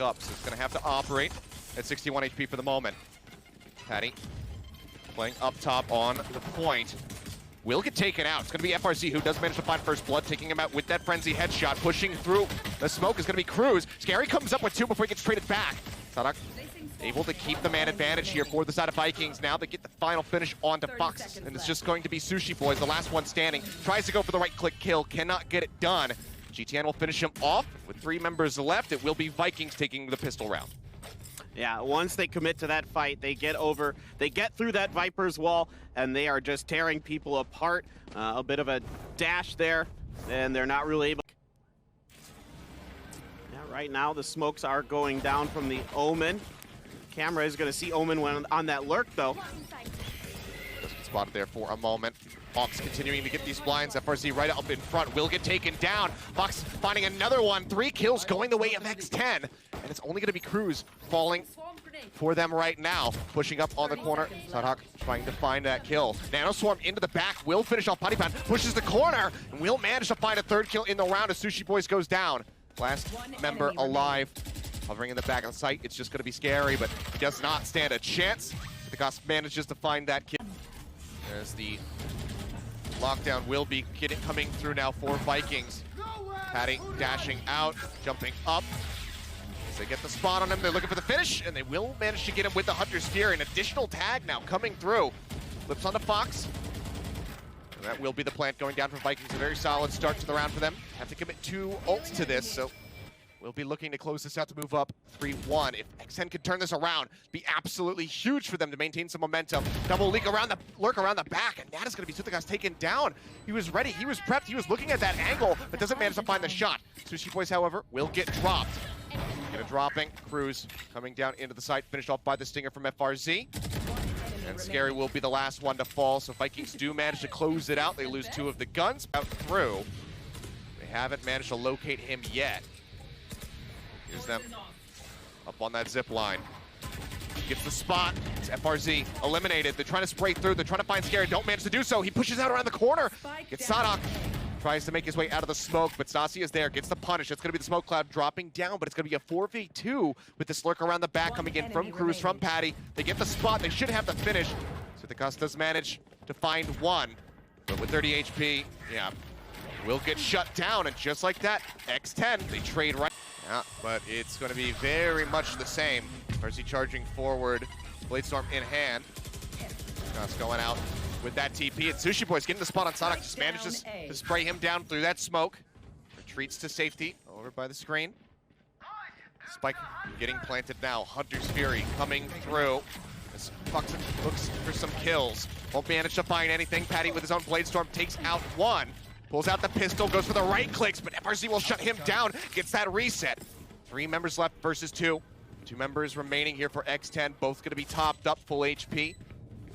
up, so it's going to have to operate at 61 HP for the moment. Patty playing up top on the point. Will get taken out. It's going to be FRC who does manage to find first blood, taking him out with that frenzy headshot. Pushing through the smoke is going to be Cruz. Scary comes up with 2 before he gets traded back. Sadak able to keep the man advantage here for the side of Vikings. Now they get the final finish onto Fox, and it's just going to be Sushi Boys, the last one standing. Tries to go for the right-click kill, cannot get it done. GTN will finish him off with 3 members left. It will be Vikings taking the pistol round. Yeah, once they commit to that fight, they get through that Viper's wall, and they are just tearing people apart. A bit of a dash there, and they're not really able. Yeah, right now the smokes are going down from the Omen. Camera is going to see Omen when on that lurk, though. Just get spotted there for a moment. Fox continuing to get these blinds. FRZ right up in front will get taken down. Fox finding another one. 3 kills going the way of X10. And it's only going to be Cruz falling for them right now. Pushing up on the corner. Sadhawk trying to find that kill. Nano Swarm into the back. Will finish off Putty Pan. Pushes the corner. And will manage to find a 3rd kill in the round as Sushi Boys goes down. Last member alive. Hovering in the back of the site. It's just going to be Scary, but he does not stand a chance. The Goss manages to find that kill. As the lockdown will be coming through now for Vikings. Patty dashing out, jumping up. As they get the spot on him, they're looking for the finish, and they will manage to get him with the Hunter's Fury. An additional tag now coming through. Flips onto Fox. And that will be the plant going down for Vikings. A very solid start to the round for them. Have to commit 2 ults to this, so we'll be looking to close this out to move up 3-1. If X10 could turn this around, be absolutely huge for them to maintain some momentum. Double lurk around the back, and that is going to be Suthikas taken down. He was ready, he was prepped, he was looking at that angle, but doesn't manage to find the shot. Sushi Boys, however, will get dropped. Get a dropping. Cruz coming down into the site, finished off by the Stinger from FRZ. And Scary will be the last one to fall, so Vikings do manage to close it out. They lose 2 of the guns out through. They haven't managed to locate him yet. Here's them up on that zip line. Gets the spot. It's FRZ eliminated. They're trying to spray through. They're trying to find Scary. Don't manage to do so. He pushes out around the corner. Gets Sadok. Tries to make his way out of the smoke, but Stassi is there. Gets the punish. It's going to be the smoke cloud dropping down, but it's going to be a 4v2 with this lurk around the back coming in from Cruz, from Patty. They get the spot. They should have the finish. So the Gus does manage to find one, but with 30 HP, yeah, will get shut down. And just like that, X10, they trade right. Yeah, but it's going to be very much the same. Mercy charging forward, Bladestorm in hand. Gus going out with that TP, and Sushi Boys getting the spot on Sonic, just manages to spray him down through that smoke. Retreats to safety, over by the screen. Spike getting planted now, Hunter's Fury coming through. As Fox looks for some kills. Won't manage to find anything. Patty with his own Bladestorm takes out one. Pulls out the pistol, goes for the right clicks, but FRC will shut him down, gets that reset. 3 members left versus 2. 2 members remaining here for X10, both gonna be topped up, full HP.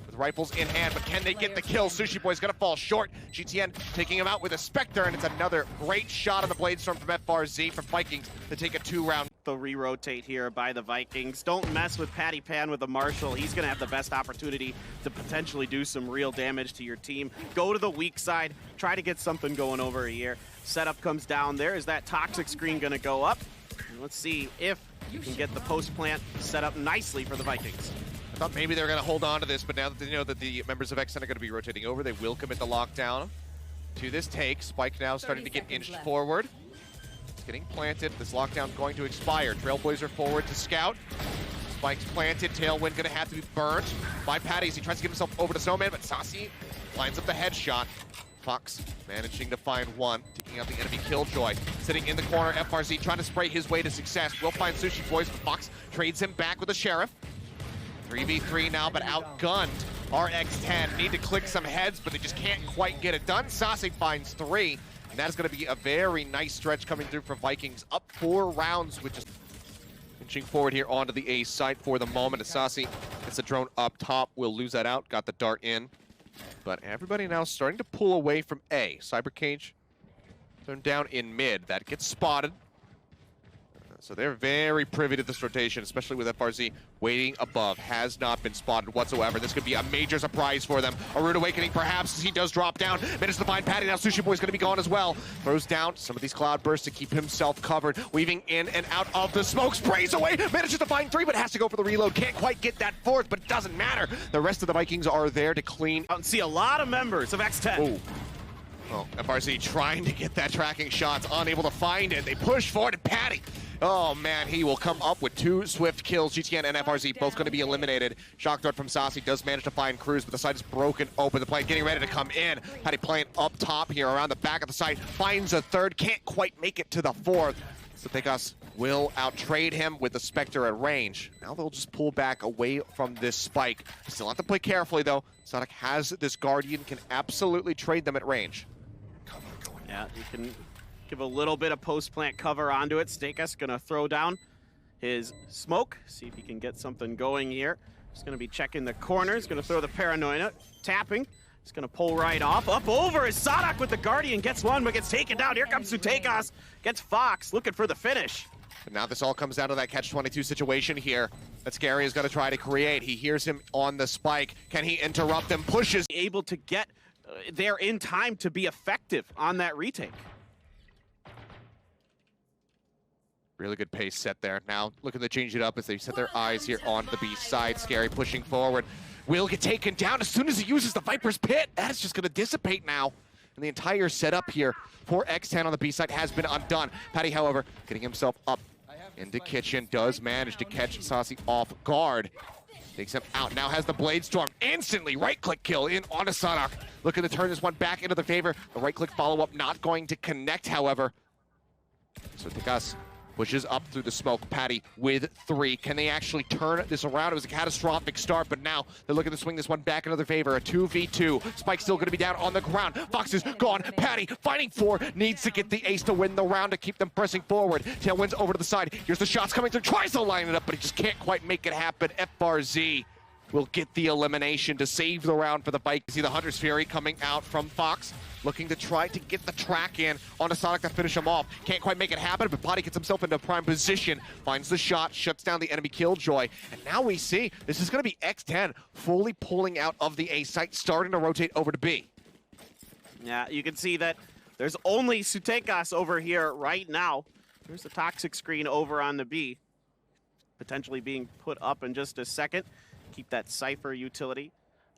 With rifles in hand, but can they get the kill? Sushi Boy's gonna fall short. GTN taking him out with a Spectre, and it's another great shot on the Bladestorm from FRZ from Vikings to take a 2-round. The re-rotate here by the Vikings. Don't mess with Patty Pan with the Marshal. He's gonna have the best opportunity to potentially do some real damage to your team. Go to the weak side, try to get something going over here. Setup comes down there. Is that toxic screen gonna go up? And let's see if you can get the post plant set up nicely for the Vikings. I thought maybe they were going to hold on to this, but now that they know that the members of X10 are going to be rotating over, they will commit the lockdown to this take. Spike now starting to get inched forward. It's getting planted. This lockdown going to expire. Trailblazer forward to scout. Spike's planted. Tailwind going to have to be burnt by Patty as he tries to get himself over to Snowman, but Sassi lines up the headshot. Fox managing to find one, taking out the enemy Killjoy. Sitting in the corner, FRZ trying to spray his way to success. Will find Sushi Boys, but Fox trades him back with a Sheriff. 3v3 now, but outgunned. RX10 need to click some heads, but they just can't quite get it done. Sase finds 3, and that is going to be a very nice stretch coming through for Vikings. Up 4 rounds, which is inching forward here onto the A site for the moment. Sase gets a drone up top, will lose that out, got the dart in. But everybody now starting to pull away from A. Cyber Cage turned down in mid. That gets spotted. So they're very privy to this rotation, especially with FRZ waiting above. Has not been spotted whatsoever. This could be a major surprise for them. A rude awakening perhaps as he does drop down. Manages to find Patty. Now Sushi Boy's going to be gone as well. Throws down some of these cloud bursts to keep himself covered. Weaving in and out of the smoke. Sprays away. Manages to find 3, but has to go for the reload. Can't quite get that 4th, but it doesn't matter. The rest of the Vikings are there to clean. Out and see a lot of members of X10. Ooh. Oh, FRZ trying to get that tracking shot, unable to find it. They push forward, and Patty, oh man, he will come up with 2 swift kills. GTN and FRZ both going to be eliminated. Shock threat from Saucy does manage to find Cruz, but the site is broken open. The play getting ready to come in. Patty playing up top here around the back of the site. Finds a 3rd, can't quite make it to the 4th. So Vegas will outtrade him with the Spectre at range. Now they'll just pull back away from this spike. Still have to play carefully though. Sonic has this Guardian, can absolutely trade them at range. Yeah, you can give a little bit of post-plant cover onto it. Stakus gonna throw down his smoke, see if he can get something going here. He's gonna be checking the corners, gonna throw the paranoia, tapping. He's gonna pull right off, up over is Sadak with the Guardian, gets one, but gets taken down. Here comes Sutekas, gets Fox, looking for the finish. And now this all comes down to that catch-22 situation here that Scary is gonna try to create. He hears him on the spike. Can he interrupt him? Pushes. Able to get there in time to be effective on that retake. Really good pace set there. Now looking to change it up as they set their eyes here on the B side. Scary pushing forward. Will get taken down as soon as he uses the Viper's Pit. That is just going to dissipate now. And the entire setup here for X10 on the B side has been undone. Patty, however, getting himself up into kitchen, does manage to catch Saucy off guard. Takes him out, now has the Blade Storm. Instantly right-click kill in on Sadak. Looking to turn this one back into their favor. The right-click follow-up not going to connect, however. So Tegas pushes up through the smoke. Patty with 3. Can they actually turn this around? It was a catastrophic start, but now they're looking to swing this one back into their favor. A 2v2. Spike's still going to be down on the ground. Fox is gone. Patty fighting 4. Needs to get the ace to win the round to keep them pressing forward. Tailwind's over to the side. Here's the shots coming through. Tries to line it up, but he just can't quite make it happen. FRZ will get the elimination to save the round for the Vikings. See the Hunter's Fury coming out from Fox, looking to try to get the track in on a Sonic to finish him off. Can't quite make it happen, but Potty gets himself into prime position, finds the shot, shuts down the enemy Killjoy, and now we see this is going to be X10 fully pulling out of the A site, starting to rotate over to B. Yeah, you can see that there's only Sutekas over here right now. There's the toxic screen over on the B, potentially being put up in just a second. Keep that Cypher utility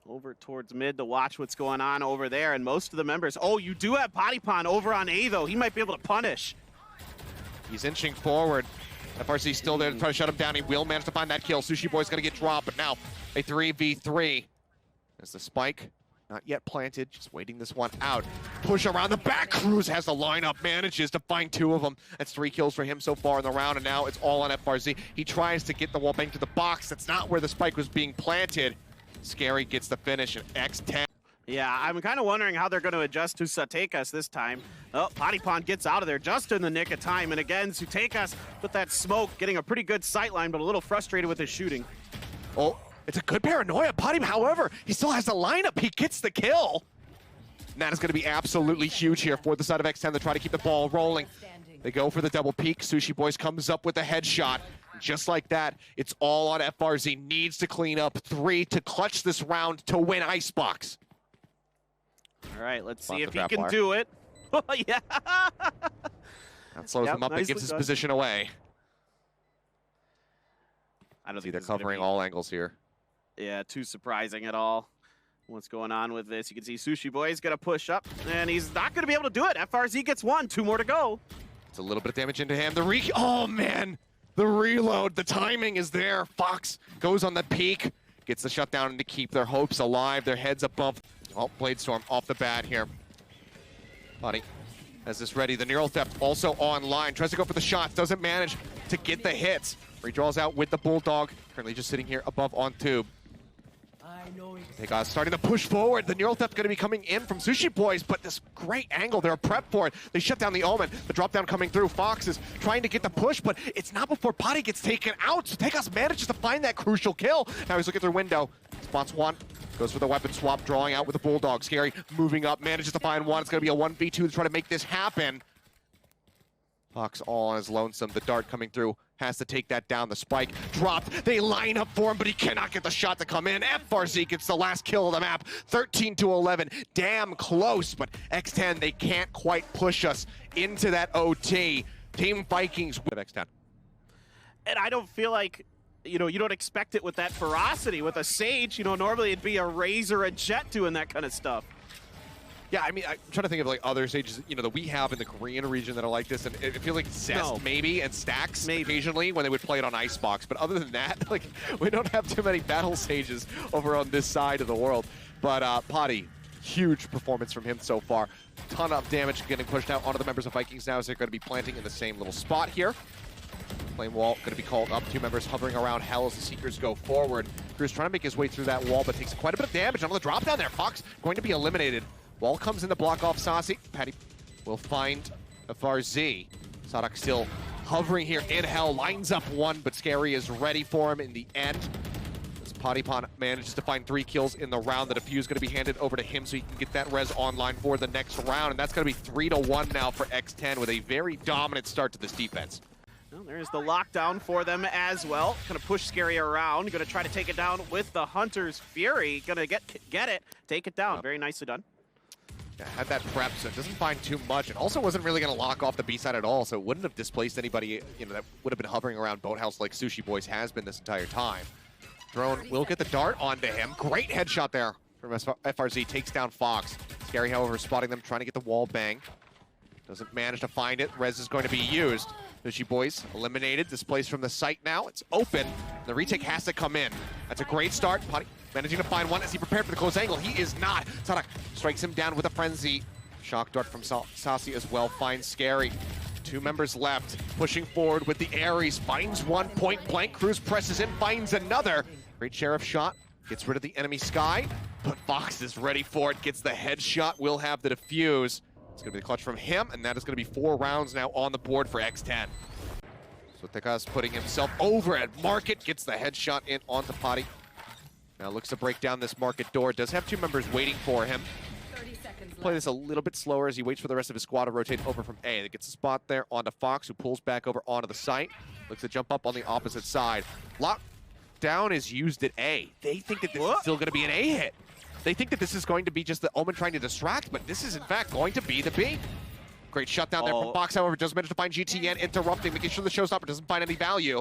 over towards mid to watch what's going on over there. And most of the members, oh, you do have Pottypon over on A, though. He might be able to punish. He's inching forward. FRC still there to try to shut him down. He will manage to find that kill. Sushi Boy's going to get dropped, but now a 3v3. As the spike not yet planted, just waiting this one out. Push around the back. Cruz has the lineup, manages to find 2 of them. That's 3 kills for him so far in the round, and now it's all on FRZ. He tries to get the wall bang to the box. That's not where the spike was being planted. Scary gets the finish, and X10. Yeah, I'm kind of wondering how they're going to adjust to Sutekas this time. Oh, Pottypon gets out of there just in the nick of time, and again, Sutekas with that smoke, getting a pretty good sightline, but a little frustrated with his shooting. Oh. It's a good paranoia. Potty, however, he still has the lineup. He gets the kill. And that is going to be absolutely huge here for the side of X10 to try to keep the ball rolling. They go for the double peek. Sushi Boys comes up with a headshot. Just like that, it's all on FRZ. Needs to clean up 3 to clutch this round to win Icebox. All right, let's see if he can do it. Oh, yeah. That slows him up and gives his position away. I don't see they're covering all angles here. Yeah, too surprising at all. What's going on with this? You can see Sushi Boy is going to push up, and he's not going to be able to do it. FRZ gets 1, 2 more to go. It's a little bit of damage into him. Oh, man. The reload, the timing is there. Fox goes on the peak, gets the shutdown to keep their hopes alive, their heads above. Oh, Blade Storm off the bat here. Buddy has this ready. The Neural Theft also online. Tries to go for the shots, doesn't manage to get the hits. Redraws out with the Bulldog. Currently just sitting here above on tube. They got starting to push forward. The Neural Theft going to be coming in from Sushi Boys, but this great angle. They're prepped for it. They shut down the Omen. The drop down coming through. Fox is trying to get the push, but it's not before Potty gets taken out. So Tegas manages to find that crucial kill. Now he's looking through window. Spots 1. Goes for the weapon swap, drawing out with the Bulldog. Scary moving up, manages to find 1. It's going to be a 1v2 to try to make this happen. Fox all on his lonesome. The dart coming through has to take that down. The spike dropped. They line up for him, but he cannot get the shot to come in. FRZ gets the last kill of the map. 13-11. Damn close, but X10, they can't quite push us into that OT. Team Vikings with X10. And I don't feel like, you don't expect it with that ferocity. With a Sage, normally it'd be a Razor, a Jet doing that kind of stuff. Yeah, I mean, I'm trying to think of like other Sages, that we have in the Korean region that are like this, and I feel like Zest maybe, and Stacks occasionally when they would play it on Icebox. But other than that, like, we don't have too many Battle Sages over on this side of the world. But Potty, huge performance from him so far. Ton of damage getting pushed out onto the members of Vikings now as they're going to be planting in the same little spot here. Flame wall going to be called up. Two members hovering around Hell as the Seekers go forward. Cruz trying to make his way through that wall, but takes quite a bit of damage on the drop down there. Fox going to be eliminated. Wall comes in to block off Saucy. Patty will find FRZ. Sadak still hovering here in Hell. Lines up one, but Scary is ready for him in the end. As Potipon manages to find 3 kills in the round. The defuse going to be handed over to him so he can get that res online for the next round. And that's going to be 3-1 now for X10 with a very dominant start to this defense. Well, there's the lockdown for them as well. Gonna push Scary around. Gonna try to take it down with the Hunter's Fury. Gonna get it, take it down. Very nicely done. Yeah, had that prep, so it doesn't find too much. It also wasn't really going to lock off the B side at all, so it wouldn't have displaced anybody, that would have been hovering around Boathouse like Sushi Boys has been this entire time. Drone will get the dart onto him. Great headshot there from FRZ. Takes down Fox. Scary, however, spotting them, trying to get the wall bang. Doesn't manage to find it. Res is going to be used. Sushi Boys eliminated, displaced from the site now. It's open. The retake has to come in. That's a great start. Potty managing to find one as he prepared for the close angle. He is not. Sadak strikes him down with a frenzy. Shock dart from Saucy as well. Finds Scary. 2 members left. Pushing forward with the Ares. Finds one point blank. Cruz presses in, finds another. Great Sheriff shot. Gets rid of the enemy Sky. But Fox is ready for it. Gets the headshot. Will have the defuse. It's going to be the clutch from him, and that is going to be 4 rounds now on the board for X10. So Tekas putting himself over at Market. Gets the headshot in onto Potty. Now looks to break down this Market door. Does have 2 members waiting for him. Play this a little bit slower as he waits for the rest of his squad to rotate over from A. That gets a spot there onto Fox, who pulls back over onto the site. Looks to jump up on the opposite side. Lockdown is used at A. They think that this is still going to be an A hit. They think that this is going to be just the Omen trying to distract, but this is in fact going to be the B. Great shutdown there from Fox, however, does manage to find GTN, interrupting, making sure the showstopper doesn't find any value.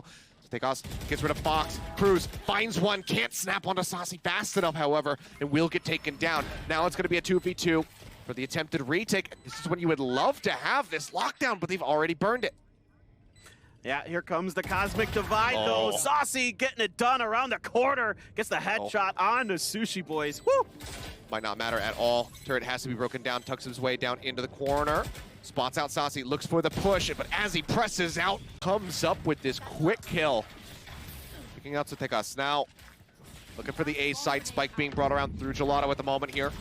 Tekos gets rid of Fox. Cruz finds one, can't snap onto Saucy fast enough, however, and will get taken down. Now it's going to be a 2v2 for the attempted retake. This is when you would love to have this lockdown, but they've already burned it. Yeah, here comes the Cosmic Divide, though. Saucy getting it done around the corner. Gets the headshot on the Sushi Boys. Woo! Might not matter at all. Turret has to be broken down, tucks his way down into the corner. Spots out Saucy, looks for the push, but as he presses out, comes up with this quick kill. Picking out Tekas now. Looking for the A site. Spike being brought around through Gelato at the moment here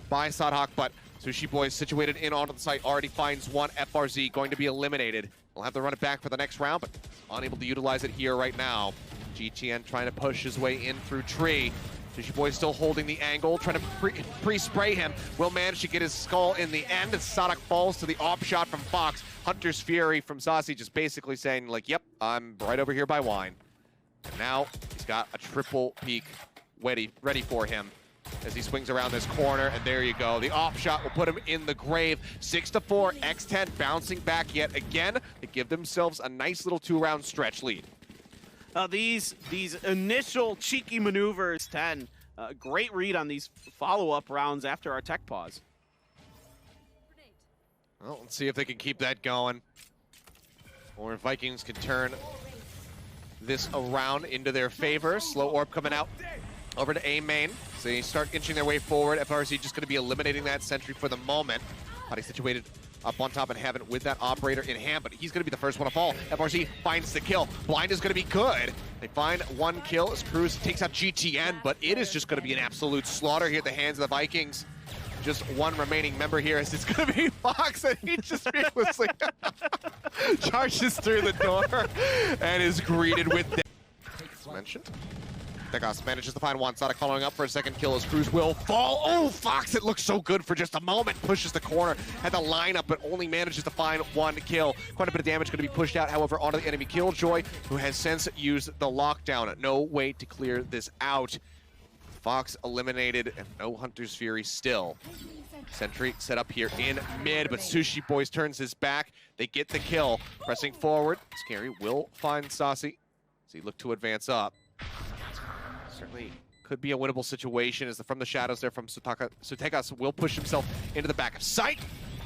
by Sadhawk, but Sushi Boys situated in onto the site already finds one. FRZ going to be eliminated. We'll have to run it back for the next round, but unable to utilize it here right now. GTN trying to push his way in through tree. Sushi Boy still holding the angle, trying to pre-spray him. Will manage to get his skull in the end, as Sadak falls to the off shot from Fox. Hunter's Fury from Saucy just basically saying, like, yep, I'm right over here by Wine. And now he's got a triple peek ready for him as he swings around this corner, and there you go. The off shot will put him in the grave. 6-4, X10 bouncing back yet again to give themselves a nice little 2-round stretch lead. These initial cheeky maneuvers, 10. Great read on these follow-up rounds after our tech pause. Well, let's see if they can keep that going, or if Vikings can turn this around into their favor. Slow orb coming out over to A main. So they start inching their way forward. FRZ just going to be eliminating that sentry for the moment. Body situated up on top in heaven with that operator in hand, but he's going to be the first one to fall. FRZ finds the kill. Blind is going to be good. They find one kill as Cruz takes out GTN, but it is just going to be an absolute slaughter here at the hands of the Vikings. Just one remaining member here as it's going to be Fox, and he just fearlessly charges through the door and is greeted with death. As mentioned, VKS manages to find one. Sonic following up for a second kill as Cruz will fall. Oh, Fox, it looks so good for just a moment. Pushes the corner, had the lineup, but only manages to find one kill. Quite a bit of damage going to be pushed out, however, onto the enemy Killjoy, who has since used the lockdown. No way to clear this out. Fox eliminated, and no Hunter's Fury still. Sentry set up here in mid, but Sushi Boys turns his back. They get the kill. Pressing forward, Scary will find Saucy as he look to advance up. Certainly could be a winnable situation as from the shadows there from Sutekas will push himself into the back of sight.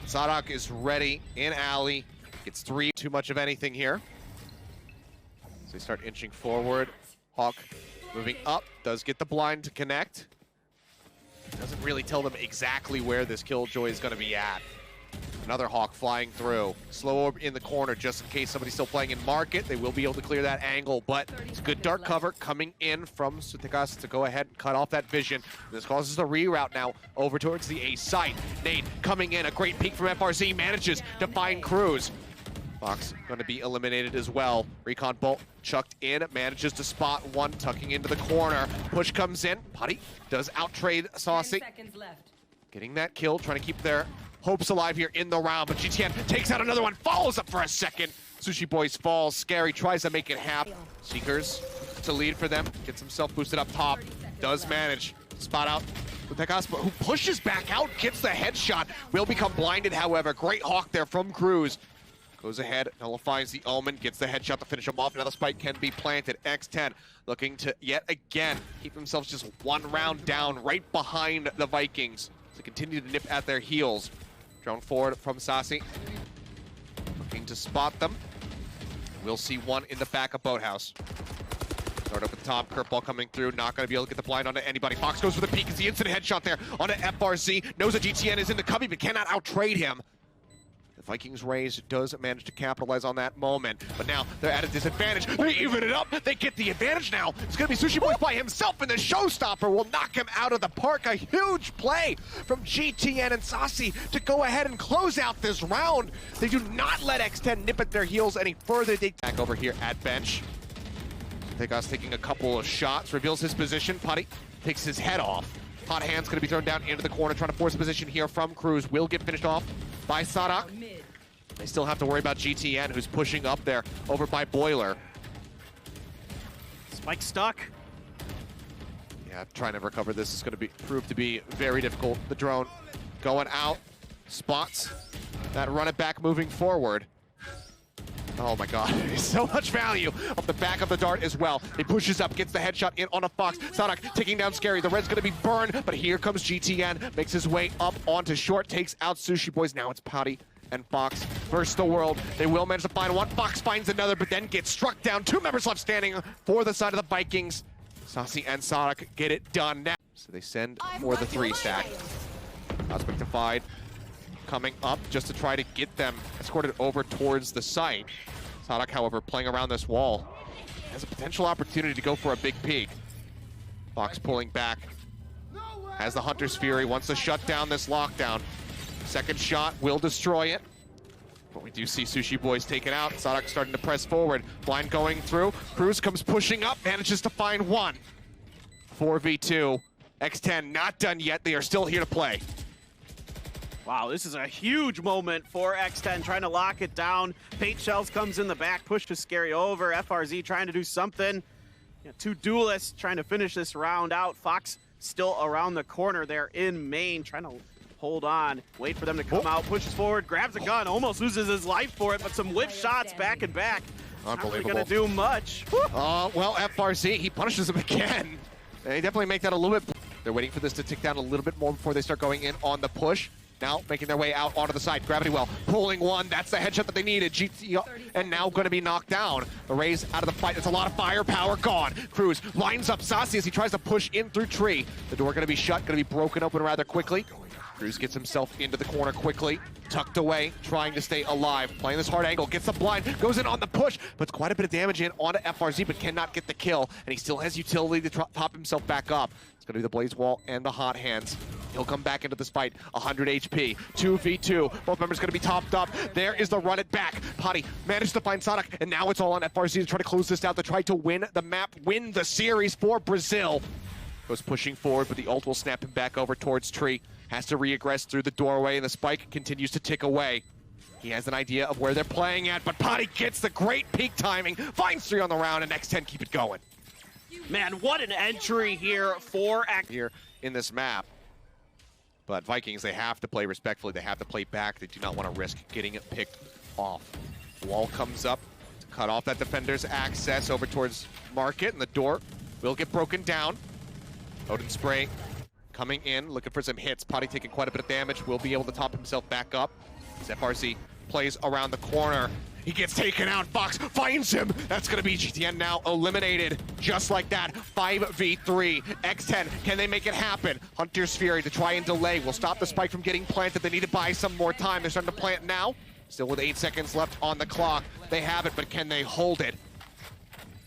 Sadak is ready in alley. Gets 3, too much of anything here. So they start inching forward. Hawk moving up, does get the blind to connect. Doesn't really tell them exactly where this Killjoy is going to be at. Another Hawk flying through. Slow orb in the corner just in case somebody's still playing in market. They will be able to clear that angle, but it's good dark cover coming in from Sutekas to go ahead and cut off that vision. This causes the reroute now over towards the A site. Nate coming in, a great peek from FRZ, manages to find Cruz. Fox going to be eliminated as well. Recon Bolt chucked in, manages to spot one, tucking into the corner. Push comes in, Putty does outtrade Saucy. Getting that kill, trying to keep their hopes alive here in the round, but GTN takes out another one, follows up for a second. Sushi Boys falls, Scary tries to make it happen. Seekers to lead for them, gets himself boosted up top, does manage. Spot out with VKS, who pushes back out, gets the headshot. Will become blinded, however. Great Hawk there from Cruz. Goes ahead, nullifies the Omen, gets the headshot to finish him off. Another spike can be planted. X10 looking to, yet again, keep themselves just one round down right behind the Vikings. To continue to nip at their heels. Drone forward from Saucy. Looking to spot them. We'll see one in the back of Boathouse. Start up with Tom, curveball coming through, not going to be able to get the blind onto anybody. Fox goes for the peek as the instant headshot there onto FRZ. Knows that GTN is in the cubby, but cannot outtrade him. The Vikings raise does manage to capitalize on that moment, but now they're at a disadvantage. They even it up, they get the advantage now. It's going to be Sushi Boys by himself, and the showstopper will knock him out of the park. A huge play from GTN and Saucy to go ahead and close out this round. They do not let X10 nip at their heels any further. They back over here at bench. VKS taking a couple of shots, reveals his position. Putty takes his head off. Hot hand's going to be thrown down into the corner, trying to force a position here from Cruz. Will get finished off by Sadak. They still have to worry about GTN, who's pushing up there over by Boiler. Spike stuck. Yeah, trying to recover this is going to prove to be very difficult. The drone going out, spots that run it back moving forward. Oh my god, so much value off the back of the dart as well. He pushes up, gets the headshot in on a Fox. Sadak taking down Scary. The red's gonna be burned, but here comes GTN. Makes his way up onto short, takes out Sushi Boys. Now it's Putty and Fox versus the world. They will manage to find one. Fox finds another, but then gets struck down. 2 members left standing for the side of the Vikings. Saucy and Sadak get it done now. So they send for the 3 stack. Unspectified coming up just to try to get them escorted over towards the site. Sadak, however, playing around this wall, has a potential opportunity to go for a big peek. Fox pulling back. Has the Hunter's Fury, wants to shut down this lockdown. Second shot will destroy it. But we do see Sushi Boys taken out. Sadak starting to press forward. Blind going through. Cruz comes pushing up, manages to find one. 4v2. X10 not done yet. They are still here to play. Wow, this is a huge moment for X10, trying to lock it down. Paint Shells comes in the back, pushes Scary over. FRZ trying to do something. 2 duelists trying to finish this round out. Fox still around the corner there in main, trying to hold on, wait for them to come out, pushes forward, grabs a gun, almost loses his life for it, but some whip shots back and back. Unbelievable. Not really gonna do much. Well, FRZ, he punishes him again. They definitely make that a little bit. They're waiting for this to tick down a little bit more before they start going in on the push. Now making their way out onto the side. Gravity Well pulling one. That's the headshot that they needed. GT and now going to be knocked down. The Rays out of the fight. It's a lot of firepower gone. Cruz lines up Saucy as he tries to push in through tree. The door going to be shut, going to be broken open rather quickly. Cruz gets himself into the corner quickly, tucked away, trying to stay alive, playing this hard angle, gets the blind, goes in on the push, puts quite a bit of damage in onto FRZ, but cannot get the kill, and he still has utility to top himself back up. It's gonna be the Blaze Wall and the Hot Hands. He'll come back into this fight, 100 HP, 2v2. Both members gonna be topped up. There is the run it back. Potty managed to find Sonic, and now it's all on FRZ to try to close this out, to try to win the map, win the series for Brazil. Goes pushing forward, but the ult will snap him back over towards Tree. Has to reaggress through the doorway, and the spike continues to tick away. He has an idea of where they're playing at, but Potty gets the great peak timing, finds 3 on the round, and X10 keep it going. Man, what an entry here for X here in this map. But Vikings, they have to play respectfully. They have to play back. They do not want to risk getting it picked off. Wall comes up to cut off that defender's access over towards Market, and the door will get broken down. Odin Spray coming in, looking for some hits. Potty taking quite a bit of damage. Will be able to top himself back up. As FRZ plays around the corner. He gets taken out. Fox finds him. That's going to be GTN now eliminated. Just like that. 5v3. X10, can they make it happen? Hunter's Fury to try and delay. Will stop the spike from getting planted. They need to buy some more time. They're starting to plant now. Still with 8 seconds left on the clock. They have it, but can they hold it?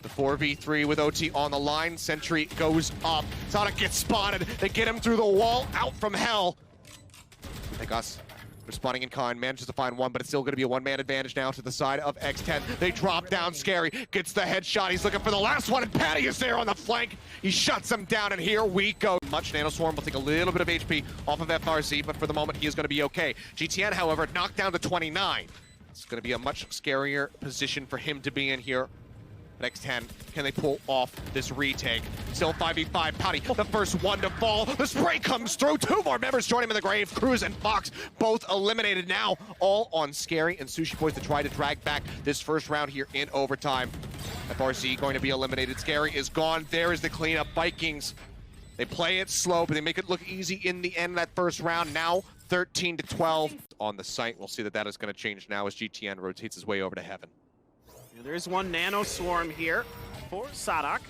The 4v3 with OT on the line. Sentry goes up. Sonic gets spotted. They get him through the wall, out from hell. I think us responding in kind, manages to find one, but it's still going to be a one-man advantage now to the side of X10. They drop down. Scary gets the headshot. He's looking for the last one, and Patty is there on the flank. He shuts him down, and here we go. Much Nano Swarm will take a little bit of HP off of FRZ, but for the moment, he is going to be okay. GTN, however, knocked down to 29. It's going to be a much scarier position for him to be in here. X10, can they pull off this retake? Still 5v5, Potty, the first one to fall. The spray comes through. 2 more members join him in the grave. Cruz and Fox both eliminated now, all on Scary and Sushi Boys to try to drag back this first round here in overtime. FRZ going to be eliminated. Scary is gone. There is the cleanup. Vikings, they play it slow, but they make it look easy in the end of that first round. Now 13-12 on the site. We'll see that that is going to change now as GTN rotates his way over to Heaven. There's one Nano Swarm here for Sadak.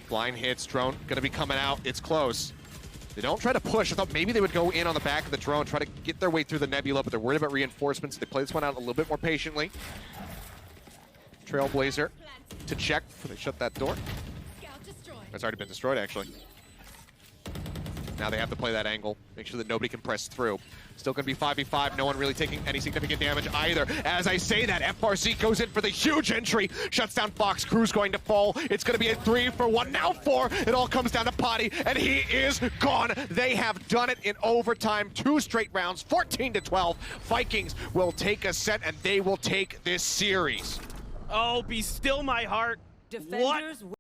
Blind hits, drone gonna be coming out. It's close. They don't try to push. I thought maybe they would go in on the back of the drone, try to get their way through the nebula, but they're worried about reinforcements. They play this one out a little bit more patiently. Trailblazer to check before they shut that door. It's already been destroyed, actually. Now they have to play that angle, make sure that nobody can press through. Still going to be 5v5, no one really taking any significant damage either. As I say that, FRC goes in for the huge entry, shuts down Fox. Cruz going to fall. It's going to be a 3-for-1, now 4. It all comes down to Potty, and he is gone. They have done it in overtime, 2 straight rounds, 14-12. Vikings will take a set, and they will take this series. Oh, be still my heart. Defenders. What?